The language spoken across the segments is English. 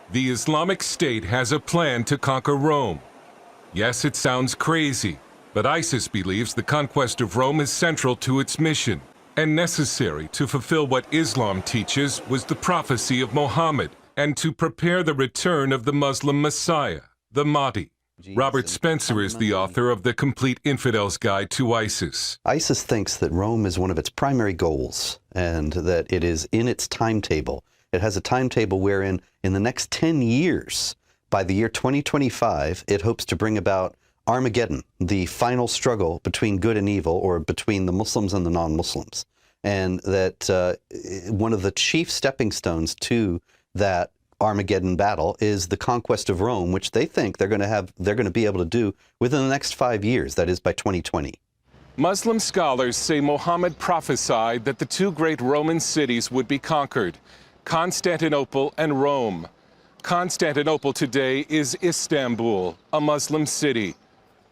The Islamic State has a plan to conquer Rome. Yes, it sounds crazy, but ISIS believes the conquest of Rome is central to its mission and necessary to fulfill what Islam teaches was the prophecy of Muhammad and to prepare the return of the Muslim Messiah, the Mahdi. Robert Spencer is the author of The Complete Infidel's Guide to ISIS. ISIS thinks that Rome is one of its primary goals and that it is in its timetable. It has a timetable wherein in the next 10 years, by the year 2025, it hopes to bring about Armageddon, the final struggle between good and evil, or between the Muslims and the non-Muslims. And that one of the chief stepping stones to that Armageddon battle is the conquest of Rome, which they think they're going to be able to do within the next 5 years, that is by 2020. Muslim scholars say Muhammad prophesied that the two great Roman cities would be conquered, Constantinople and Rome. Constantinople today is Istanbul, a Muslim city.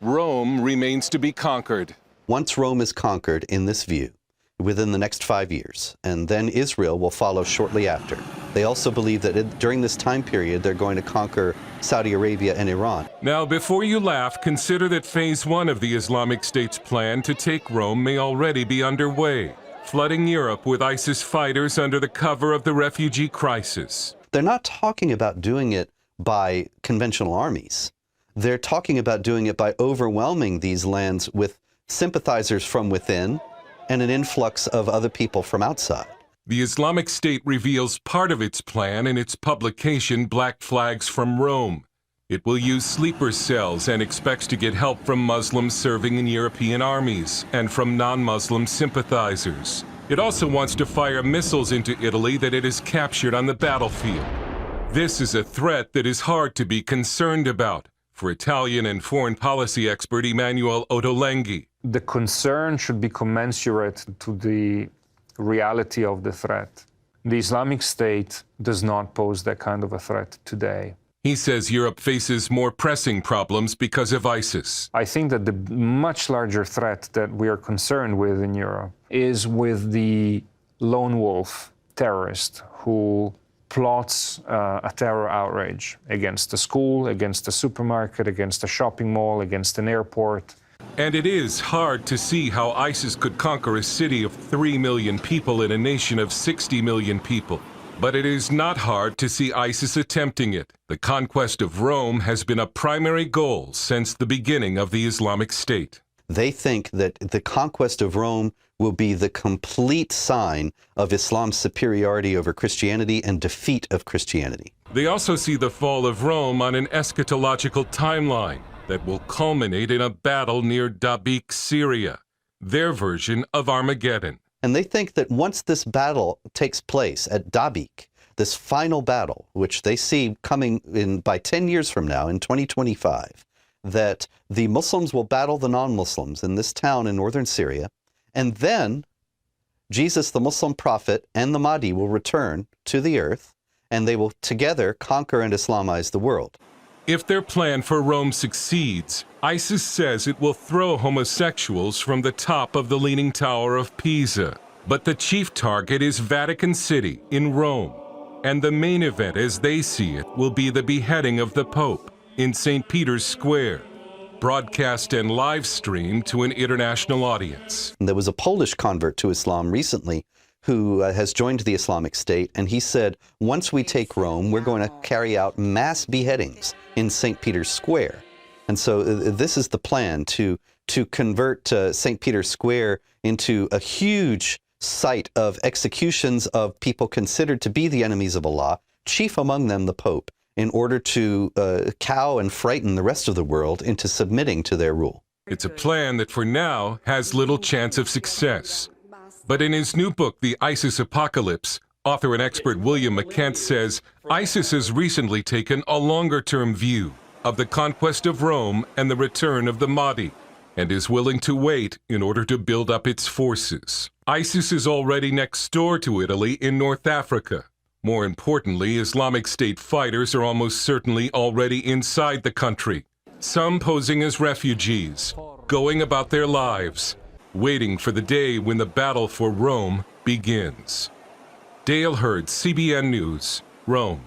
Rome remains to be conquered. Once Rome is conquered, in this view, within the next 5 years, and then Israel will follow shortly after. They also believe that during this time period, they're going to conquer Saudi Arabia and Iran. Now, before you laugh, consider that phase 1 of the Islamic State's plan to take Rome may already be underway, flooding Europe with ISIS fighters under the cover of the refugee crisis. They're not talking about doing it by conventional armies. They're talking about doing it by overwhelming these lands with sympathizers from within and an influx of other people from outside. The Islamic State reveals part of its plan in its publication, Black Flags from Rome. It will use sleeper cells and expects to get help from Muslims serving in European armies and from non-Muslim sympathizers. It also wants to fire missiles into Italy that it has captured on the battlefield. This is a threat that is hard to be concerned about for Italian and foreign policy expert Emanuele Ottolenghi. The concern should be commensurate to the reality of the threat. The Islamic State does not pose that kind of a threat today. He says Europe faces more pressing problems because of ISIS. I think that the much larger threat that we are concerned with in Europe is with the lone wolf terrorist who plots a terror outrage against a school, against a supermarket, against a shopping mall, against an airport. And it is hard to see how ISIS could conquer a city of 3 million people in a nation of 60 million people. But it is not hard to see ISIS attempting it. The conquest of Rome has been a primary goal since the beginning of the Islamic State. They think that the conquest of Rome will be the complete sign of Islam's superiority over Christianity and defeat of Christianity. They also see the fall of Rome on an eschatological timeline that will culminate in a battle near Dabiq, Syria, their version of Armageddon. And they think that once this battle takes place at Dabiq, this final battle, which they see coming in by 10 years from now, in 2025, that the Muslims will battle the non-Muslims in this town in northern Syria, and then Jesus, the Muslim prophet, and the Mahdi will return to the earth, and they will together conquer and Islamize the world. If their plan for Rome succeeds, ISIS says it will throw homosexuals from the top of the Leaning Tower of Pisa. But the chief target is Vatican City in Rome. And the main event, as they see it, will be the beheading of the Pope in St. Peter's Square, broadcast and live streamed to an international audience. There was a Polish convert to Islam recently who has joined the Islamic State, and he said, once we take Rome, we're going to carry out mass beheadings in St. Peter's Square. And so this is the plan, to convert St. Peter's Square into a huge site of executions of people considered to be the enemies of Allah, chief among them the Pope, in order to cow and frighten the rest of the world into submitting to their rule. It's a plan that for now has little chance of success. But in his new book, The ISIS Apocalypse, author and expert William McKent says ISIS has recently taken a longer-term view of the conquest of Rome and the return of the Mahdi, and is willing to wait in order to build up its forces. ISIS is already next door to Italy in North Africa. More importantly, Islamic State fighters are almost certainly already inside the country, some posing as refugees, going about their lives, waiting for the day when the battle for Rome begins. Dale Hurd, CBN News, Rome.